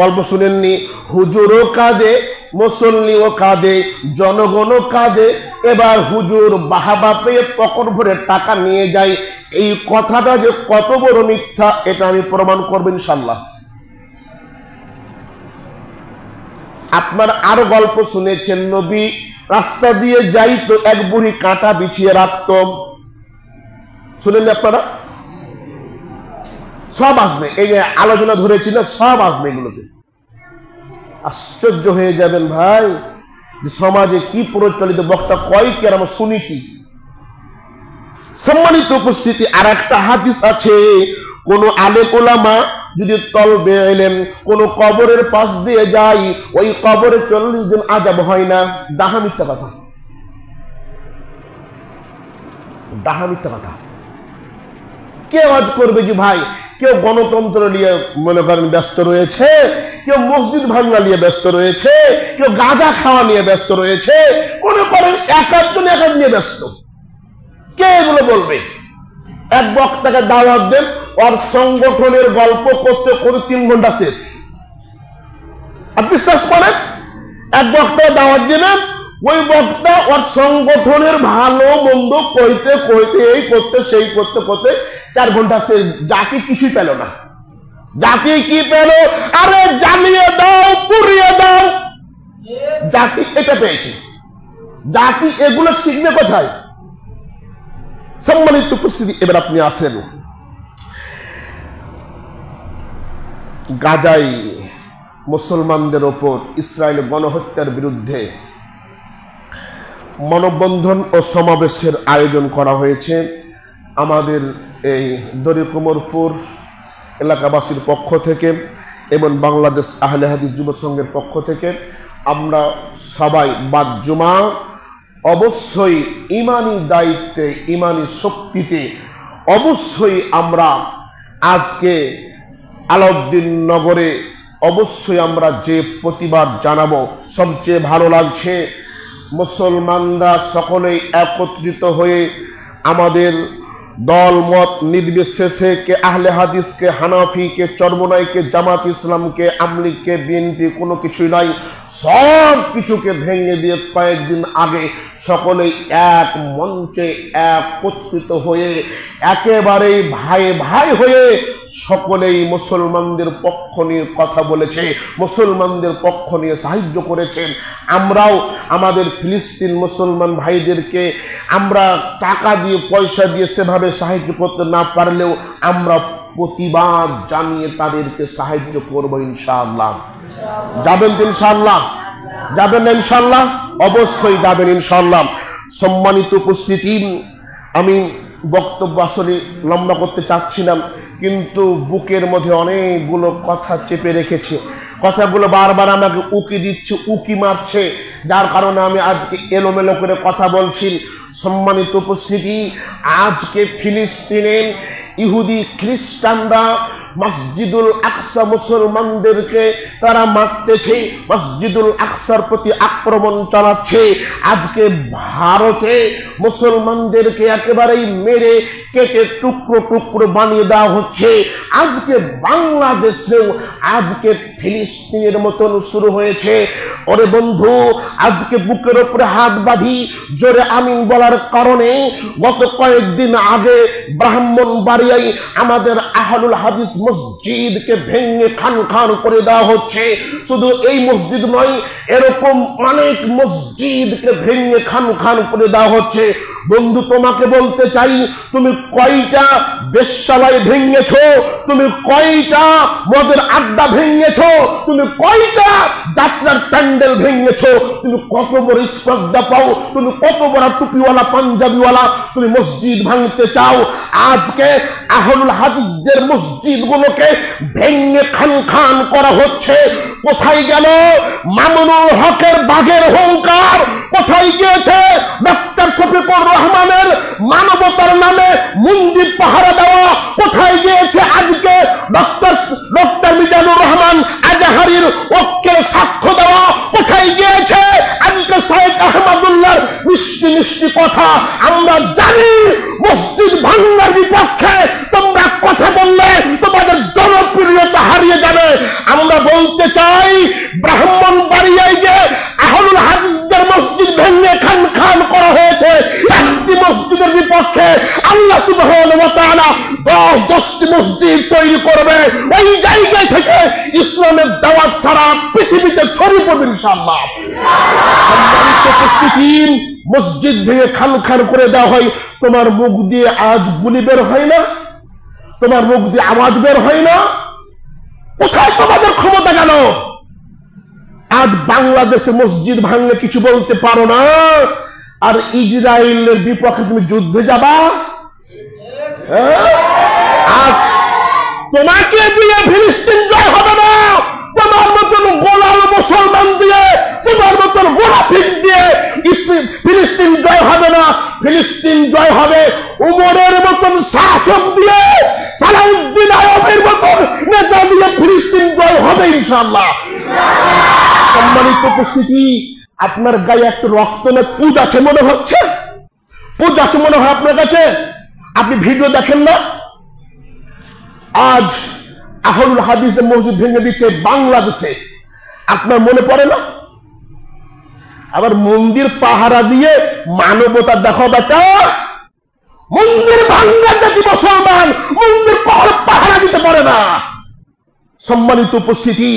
গল্প শুনেননি? হুজুরও কাঁদে, মুসল্লিও কাঁদে, জনগণও কাঁদে। এবার হুজুর বাহাবা পেয়ে পকেট ভরে টাকা নিয়ে যায়। এই কথাটা যে কত বড় মিথ্যা, এটা আমি প্রমাণ করব ইনশাআল্লাহ। আপনার আরো গল্প শুনেছেন, নবী রাস্তা দিয়ে যাইতো, এক বুড়ি কাঁটা বিছিয়ে রাখত। শুনেন আপনারা? সব আসবে, এই যে আলোচনা ধরেছি না, সব আসবে এগুলোতে। আশ্চর্য হয়ে যাবেন ভাই, যে সমাজে কি প্রচলিত, বক্তা কয় কি আর আমরা শুনি কি। সম্মানিত উপস্থিতি, আর একটা হাদিস আছে, কোন আলেম ওলামা যদি তলবে এলেন কোন কবরের পাশ দিয়ে যাই, ওই কবরে 40 দিন আযাব হয় না। ডাহা মিথ্যা কথা, ডাহা মিথ্যা কথা। কে ওয়াজ করবে যে ভাই? কেউ গণতন্ত্র নিয়ে মনে করেন ব্যস্ত রয়েছে, কেউ মসজিদ ভাঙা নিয়ে ব্যস্ত রয়েছে, কেউ গাঁজা খাওয়া নিয়ে ব্যস্ত রয়েছে, মনে করেন এক একজন এক এক নিয়ে ব্যস্ত। কে এগুলো বলবে? এক বক্তাকে দাওয়াত দেন, ওর সংগঠনের গল্প করতে করতে 3 ঘন্টা শেষ। আপনি বিশ্বাস করেন? এক বক্তাকে দাওয়াত দিলেন, ওই বক্তা ওর সংগঠনের ভালো মন্দ কইতে কইতে, এই করতে সেই করতে করতে 4 ঘন্টা শেষ। জাতি কিছুই পেল না। জাতি কি পেল? আরে জ্বালিয়ে দাও, পুড়িয়ে দাও। জাতি এটা পেয়েছে। জাতি এগুলো শিখবে কোথায়? সম্মানিত উপস্থিতি, এবার আপনি আসেন, গাজায় মুসলমানদের ওপর ইসরায়েল গণহত্যার বিরুদ্ধে মানববন্ধন ও সমাবেশের আয়োজন করা হয়েছে। আমাদের এই দরিকুমরপুর এলাকাবাসীর পক্ষ থেকে এবং বাংলাদেশ আহলে হাদিস যুব সংঘের পক্ষ থেকে আমরা সবাই বাদ জুমা অবশ্যই ইমানি দায়িত্বে, ইমানি শক্তিতে অবশ্যই আমরা আজকে আলাউদ্দিন নগরে অবশ্যই আমরা যে প্রতিবাদ জানাবো। সবচেয়ে ভালো লাগছে মুসলমানরা সকলেই একত্রিত হয়ে আমাদের দল মত নির্বিশেষে, কে আহলে হাদিস, কে হানাফি, কে চরমনাই, কে জামাত ইসলাম, কে আমলিগ, কে বিএনপি, কোনো কিছুই নাই। সব কিছুকে ভেঙে দিয়ে কয়েকদিন আগে সকলেই এক মঞ্চে একত্রিত হয়ে একেবারেই ভাই ভাই হয়ে সকলেই মুসলমানদের পক্ষ নিয়ে কথা বলেছে, মুসলমানদের পক্ষ নিয়ে সাহায্য করেছেন। আমরাও আমাদের ফিলিস্তিন মুসলমান ভাইদেরকে আমরা টাকা দিয়ে পয়সা দিয়ে সেভাবে সাহায্য করতে না পারলেও আমরা প্রতিবাদ জানিয়ে তাদেরকে সাহায্য করবো ইনশাআল্লাহ। যাবেন তো ইনশাআল্লাহ? যাবেন না ইনশাআল্লাহ? অবশ্যই যাবেন ইনশাআল্লাহ। সম্মানিত উপস্থিতি, আমি বক্তব্য আসলে লম্বা করতে চাচ্ছিলাম, কিন্তু বুকের মধ্যে অনেকগুলো কথা চেপে রেখেছে। কথাগুলো বারবার আমাকে উকি দিচ্ছে, উকি মারছে, যার কারণে আমি আজকে এলোমেলো করে কথা বলছি। সম্মানিত উপস্থিতি, আজকে ফিলিস্তিনে ইহুদি খ্রিস্টানরা মসজিদুল আকসা মুসলমানদেরকে তারা মারতেছে, মসজিদুল আকসার প্রতি আক্রমণ চালাচ্ছে। আজকে ভারতে মুসলমানদেরকে একেবারেই মেরে কেটে টুকরো টুকরো বানিয়ে দেওয়া হচ্ছে। আজকে বাংলাদেশেও আজকে ফিলিস্তিনের মতন শুরু হয়েছে। ওরে বন্ধু, আজকে বুকের উপরে হাত বাঁধি জোরে আমিন বলার কারণে গত কয়েকদিন আগে ব্রাহ্মণবাড়িয়ায় আমাদের আহলুল হাদিস মসজিদকে ভেঙে খান খান করে দেওয়া হচ্ছে। শুধু এই মসজিদ নয়, এরকম অনেক মসজিদকে ভেঙে খান খান করে দেওয়া হচ্ছে। বন্ধু, তোমাকে বলতে চাই, তুমি কয়টা বেশ্যালয় ভেঙেছো? তুমি কয়টা মদের আড্ডা ভেঙেছো? তুমি কয়টা যাত্রার প্যান্ডেল ভেঙেছো? তুমি কত বড় স্পর্ধা পাও? তুমি কত বড় টুপিওয়ালা পাঞ্জাবিওয়ালা তুমি মসজিদ ভাঙতে চাও? আজকে আহলুল হাদিসদের মসজিদগুলোকে ভেঙে খান খান করা হচ্ছে। কোথায় গেল মামুনুল হকের বাঘের হুঙ্কার? কোথায় গিয়েছে ডক্টর শফিকুর রহমানের মানবতার নামে মন্দির পাহারা দেওয়া? কোথায় গিয়েছে আজকে ডক্টর মিজানুর রহমান আজহারির পক্ষে সাক্ষ্য দেওয়া? কোথায় গিয়েছে আজকে শাইখ আহমদুল্লাহর মিষ্টি মিষ্টি কথা? আমরা জানি মসজিদ ভাঙার বিপক্ষে তোমরা কথা বললে তোমাদের জনপ্রিয়তা হারিয়ে যাবে। আমরা বলতে চাই, ব্রাহ্মণবাড়িয়ায় যে আহলুল হাদিসদের মসজিদ ভেঙে খান খান করা হয়েছে, একটি মসজিদের বিপক্ষে আল্লাহ সুবহানাহু ওয়া তাআলা 10টি মসজিদ তৈরি করবে। ওই জায়গায় থেকে ইসলামের দাওয়াত সারা পৃথিবীতে ছড়িয়ে পড়বে ইনশাআল্লাহ। সম্মানিত উপস্থিতি, মসজিদ ভেঙে খান খান করে দেওয়া হয়, তোমার মুখ দিয়ে আজ গুলি বের হয় না? তোমার মুখ দিয়ে আওয়াজ বের হয় না? কোথায় তোমাদের ক্ষমতা গেল? আজ বাংলাদেশে মসজিদ ভাঙলে কিছু বলতে পারো না, আর ইসরায়েলের বিপক্ষে তুমি যুদ্ধে যাবা? আজ তোমাকে দিয়ে ফিলিস্তিন জয় হবে না। তোমার মতন গোলাম মুসলমান দিয়ে, তোমার মতন মুনাফিক দিয়ে ফিলিস্তিন জয় হবে না। ফিলিস্তিন জয় হবে উমরের মতন শাসক দিয়ে, সালাউদ্দিন আইয়ুবের মতন নেতা দিয়ে ফিলিস্তিন জয় হবে ইনশাআল্লাহ। সম্মানিত উপস্থিতি, আপনার গায়ে একটু রক্ত না পুজ আছে মনে হচ্ছে? পুজ আছে মনে হয় আপনার কাছে? আপনি ভিডিও দেখেন না? আজ আহলুল হাদিসদের মসজিদ ভেঙে দিচ্ছে বাংলাদেশে, আপনার মনে পড়ে না? আবার মন্দির পাহারা দিয়ে মানবতা দেখো বেটা। মন্দির ভাঙ্গা জাতি মুসলমান মন্দির পাহারা দিতে পারে না। সম্মানিত উপস্থিতি,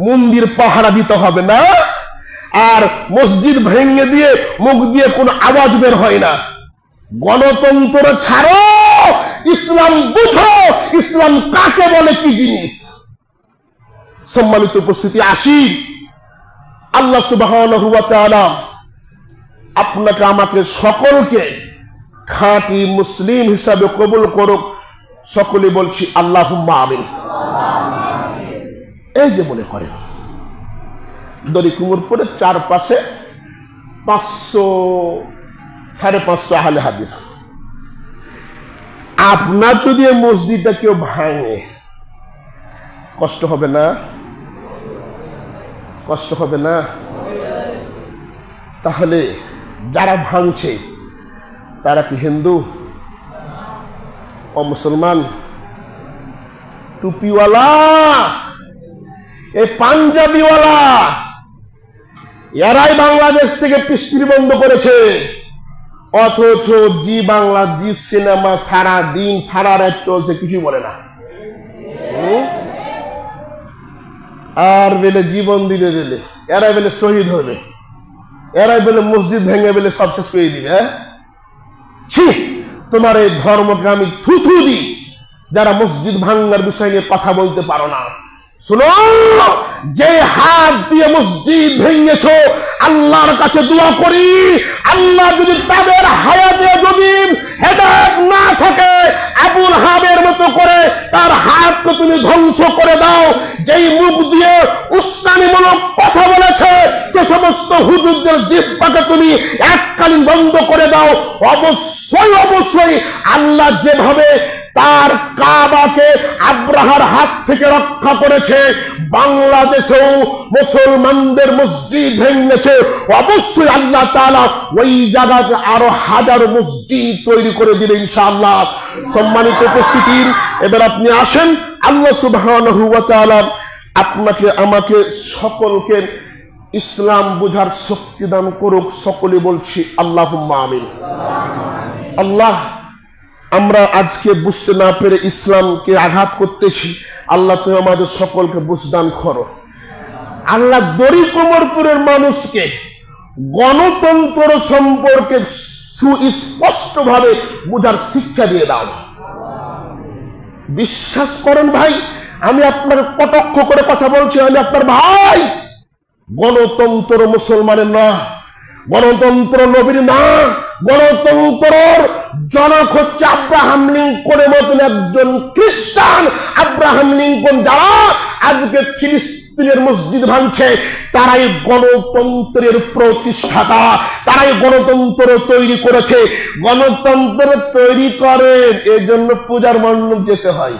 মন্দির পাহারা দিতে হবে না, আর মসজিদ ভেঙে দিয়ে মুখ দিয়ে কোনো আওয়াজ বের হয় না। গণতন্ত্র ছাড়ো, ইসলাম বুঝো, ইসলাম কাকে বলে, কি জিনিস। সম্মানিত উপস্থিতি, আসি, আল্লাহ সুবহানাহু ওয়া তাআলা আপনাকে আমাকে সকলকে খাঁটি মুসলিম হিসাবে কবুল করুক। সকলে বলছি আল্লাহুম্মা আমিন। এই যে মনে করেন দরিকুমুরপুরের চারপাশে 500 550 আহলে হাদিস। আপনার যদি এই মসজিদটা কেউ ভাঙে, কষ্ট হবে না? কষ্ট হবে না? তাহলে যারা ভাঙছে তারা কি হিন্দু ও মুসলমান? টুপিওয়ালা, এই পাঞ্জাবিওয়ালা, এরাই বাংলাদেশ থেকে পৃষ্টি বন্ধ করেছে, অথচ জি বাংলা জি সিনেমা সারা দিন সারা রাত চলছে, কিছুই বলে না। আর বেলে জীবন দিবে, বেলে এরাই বেলে শহীদ হবে, এরাই বলে মসজিদ ভেঙে বেলে সব শেষ করে দিবে। হ্যাঁ, ছি, তোমার এই ধর্মকে আমি থুথু দিই যারা মসজিদ ভাঙার বিষয় নিয়ে কথা বলতে পারো না। শুনো, যে হাত দিয়ে মসজিদ ভেঙেছ, আল্লাহর কাছে দোয়া করি, আল্লাহ যদি তাদের হায়াতে যদি হেদায়েত না থাকে, আবুল হাবের মতো করে তার হাতকে তুমি ধ্বংস করে দাও। যেই মুখ দিয়ে উস্কানিমূলক কথা বলেছে, সে সমস্ত হুজুরদের জিহ্বাকে তুমি এককালীন বন্ধ করে দাও। অবশ্যই অবশ্যই আল্লাহ যেভাবে তার কাবাকে আব্রাহার হাত থেকে রক্ষা করেছে, বাংলাদেশেও মুসলমানদের মসজিদ ভেঙেছে, অবশ্যই আল্লাহ তাআলা ওই জায়গাতে আরো হাজারো মসজিদ তৈরি করে দিবে ইনশাআল্লাহ। সম্মানিত উপস্থিতি, এবার আপনি আসেন, আল্লাহ সুবহানাহু ওয়া তাআলা আপনাকে আমাকে সকলকে ইসলাম বুঝার শক্তি দান করুক। সকলে বলছি আল্লাহুম্মা আমিন। আল্লাহ, আমরা আজকে বুঝতে না পেরে ইসলামকে আঘাত করতেছি, আল্লাহ তুমি আমাদের সকলকে বুঝদান করো। আল্লাহ দড়ি কোমরপুরের মানুষকে গণতন্ত্র সম্পর্কে সুস্পষ্ট ভাবে বুঝার শিক্ষা দিয়ে দাও। বিশ্বাস করেন ভাই, আমি আপনার কটাক্ষ করে কথা বলছি, আমি আপনার ভাই। গণতন্ত্র মুসলমানের না, গণতন্ত্র নবীর না, গণতন্ত্রের জনক হচ্ছে আব্রাহাম লিঙ্কনের মতন একজন খ্রিস্টান। আব্রাহাম লিঙ্কন যারা আজকে ফিলিস্তিনের মসজিদ ভাঙছে, তারাই গণতন্ত্রের প্রতিষ্ঠাতা, তারাই গণতন্ত্র তৈরি করেছে। গণতন্ত্র তৈরি করে এজন্য পূজার মণ্ডপ যেতে হয়,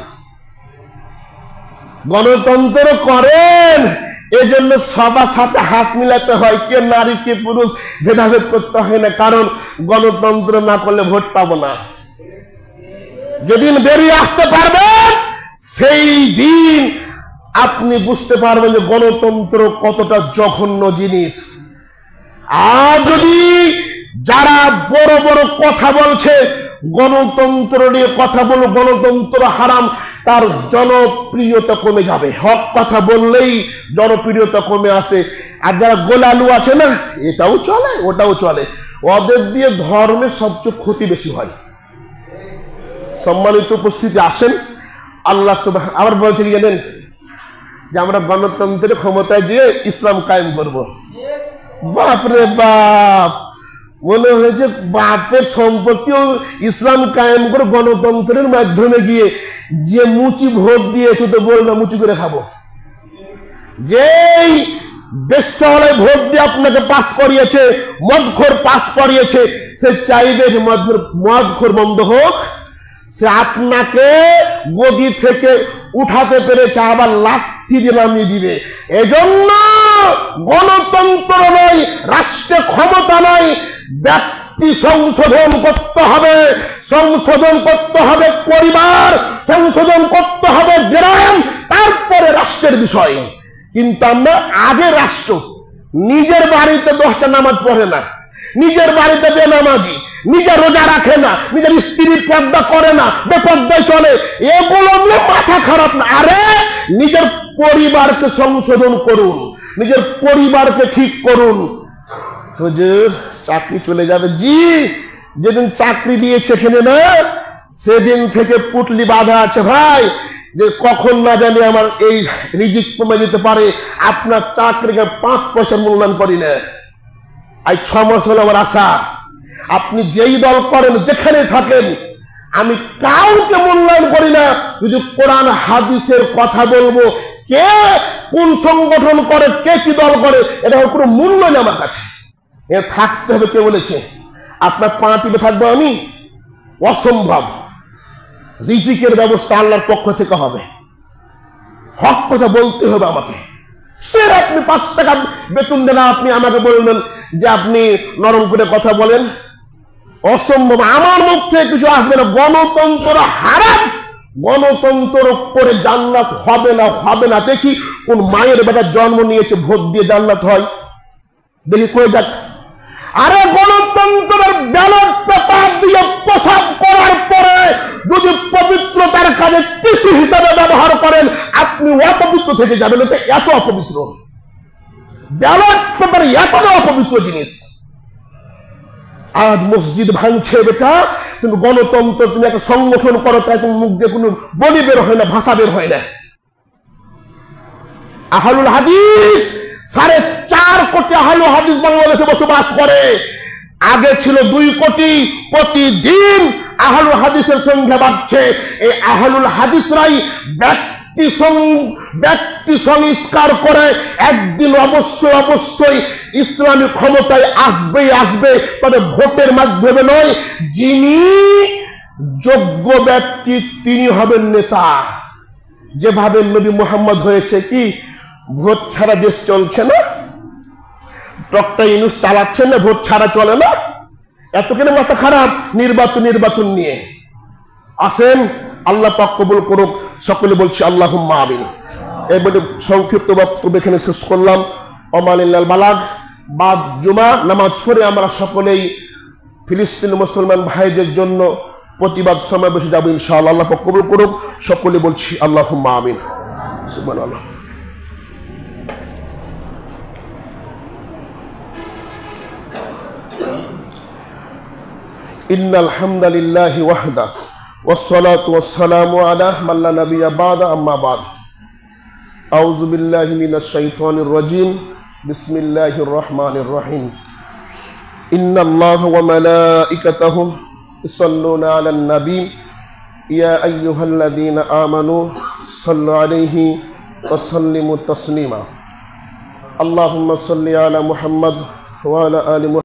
গণতন্ত্র করেন এজন্য সবার সাথে হাত মিলাতে হয়, কে নারী কে পুরুষ ভেদাভেদ করতে হয় না, কারণ গণতন্ত্র না করলে ভোট পাবো না। যেদিন বেরিয়ে আসতে পারবেন সেই দিন আপনি বুঝতে পারবেন যে গণতন্ত্র কতটা জঘন্য জিনিস। আর যদি যারা বড় বড় কথা বলছে গণতন্ত্র নিয়ে কথা বলো, গণতন্ত্র হারাম, তার জনপ্রিয়তা কমে যাবে। হক কথা বললেই জনপ্রিয়তা কমে আসে। আর যারা গোলালু আছে না, এটাও চলে ওটাও চলে, ওদের দিয়ে ধর্মের সবচেয়ে ক্ষতি বেশি হয়। সম্মানিত উপস্থিতি, আসেন, আল্লাহ সুবহানাহু আবার বলছেন জানেন যে আমরা গণতন্ত্রের ক্ষমতায় গিয়ে ইসলাম কায়েম করব। বাপরে বাপ, মনে হয়েছে বাপের সম্পত্তিও ইসলাম কায়েম করে গণতন্ত্রের মাধ্যমে গিয়ে যে মুচি ভোট দিয়েছে তো বলবে মুচি করে খাবো। যেই বেশ্যাওয়ালায় ভোট দিয়ে আপনাকে পাস করিয়েছে, মদখোর পাস করিয়েছে, সে চাইবে যে মদখোর বন্ধ হোক। সে আপনাকে গদি থেকে উঠাতে পেরেছে, আবার লাথি দিয়ে নামিয়ে দিবে। এজন্য গণতন্ত্র নয়, রাষ্ট্রে ক্ষমতা নয়, ব্যক্তি সংশোধন করতে হবে, সংশোধন করতে হবে পরিবার, সংশোধন করতে হবে গ্রাম, তারপরে রাষ্ট্রের বিষয়। কিন্তু আমরা আগে রাষ্ট্র, নিজের বাড়িতে 10টা নামাজ পড়ে না, নিজের বাড়িতে বেনামাজি, নিজের রোজা রাখে না, নিজের স্ত্রীর পর্দা করে না, বেপর্দায় চলে, এগুলো নিয়ে মাথা খারাপ না। আরে নিজের পরিবারকে সংশোধন করুন, নিজের পরিবারকে ঠিক করুন। হুজুর চাকরি চলে যাবে, জি, যেদিন চাকরি দিয়েছে এখানে না, সেদিন থেকে পুটলি বাঁধা আছে ভাই, যে কখন না জানি আমার এই রিজিক কমে যেতে পারে। আপনার চাকরিকে 5 পয়সা মূল্যায়ন করি না। আজ 6 মাস হলো আমার আশা, আপনি যেই দল করেন যেখানে থাকেন, আমি কাউকে মূল্যায়ন করি না। যদি কোরআন হাদিসের কথা বলবো, কে কোন সংগঠন করে, কে কি দল করে, এটা কোনো মূল্য নেই আমার কাছে। এ থাকতে হবে, কে বলেছে আপনার পা টিপে থাকবো আমি? অসম্ভব। রিজিকের ব্যবস্থা আল্লাহর পক্ষ থেকে হবে, হক কথা বলতে হবে আমাকে। সে আপনি 5 টাকা বেতন দেন, আপনি আমাকে বলবেন যে আপনি নরম করে কথা বলেন, অসম্ভব। আমার মুখ থেকে কিছু আসবে না। গণতন্ত্র হারাম, গণতন্ত্র করে জান্নাত হবে না, হবে না। দেখি কোন মায়ের বেটা জন্ম নিয়েছে ভোট দিয়ে জান্নাত হয়? দেখি কই যাক। আরে গণতন্ত্রের ব্যালট পেপার দিয়ে প্রসাব করার পরে যদি পবিত্রতার কাজে টিস্যু হিসাবে ব্যবহার করেন, আপনি অপবিত্র থেকে যাবেন। এটা এত অপবিত্র, ব্যালট পেপার এতটা অপবিত্র জিনিস। আজ মসজিদ ভাঙছে বেটা, তুমি গণতন্ত্র, তুমি একটা সংগঠন করো, তাই তুমি মুখ দিয়ে কোনো বলি বের হয় না, ভাষা বের হয় না। আহলুল হাদিস 4.5 কোটি আহলুল হাদিস বাংলাদেশে বসবাস করে। আগে ছিল 2 কোটি। প্রতিদিন আহলুল হাদিসের সংখ্যা বাড়ছে। এই আহলুল হাদিসরাই ব্যক্তি সংস্কার করে একদিন অবশ্যই ইসলামী ক্ষমতায় আসবে, তবে ভোটের মাধ্যমে নয়। যিনি যোগ্য ব্যক্তি তিনি হবেন নেতা। যেভাবে নবী মুহাম্মদ হয়েছে, কি ভোট ছাড়া দেশ চলছে না? ডক্টর ইউনূস চালাচ্ছেন না, ভোট ছাড়া চলে না? এত কেন মাথা খারাপ নির্বাচন নিয়ে? আসেন, আল্লাহ পাক কবুল করুক। সকলে বলছি আল্লাহুম্মা আমিন। এবারে সংক্ষিপ্ত বক্তব্য এখানে শেষ করলাম। ওমানিল্লাল বালাগ। বাদ জুমা নামাজ পড়ে আমরা সকলেই ফিলিস্তিন মুসলমান ভাইদের জন্য প্রতিবাদ সমাবেশে যাবো ইনশাআল্লাহ। আল্লাহ পাক কবুল করুক। সকলে বলছি আল্লাহুম্মা আমিন। সুবহানাল্লাহ। ইন্নাল হামদালিল্লাহি ওয়াহদা والصلاة والسلام على من لا نبي بعد أما بعد أعوذ بالله من الشيطان الرجيم بسم الله الرحمن الرحيم إن الله وملائكته يصلون على النبي يا أيها الذين آمنوا صلوا عليه وسلموا تسليما اللهم صل على محمد وعلى آل محمد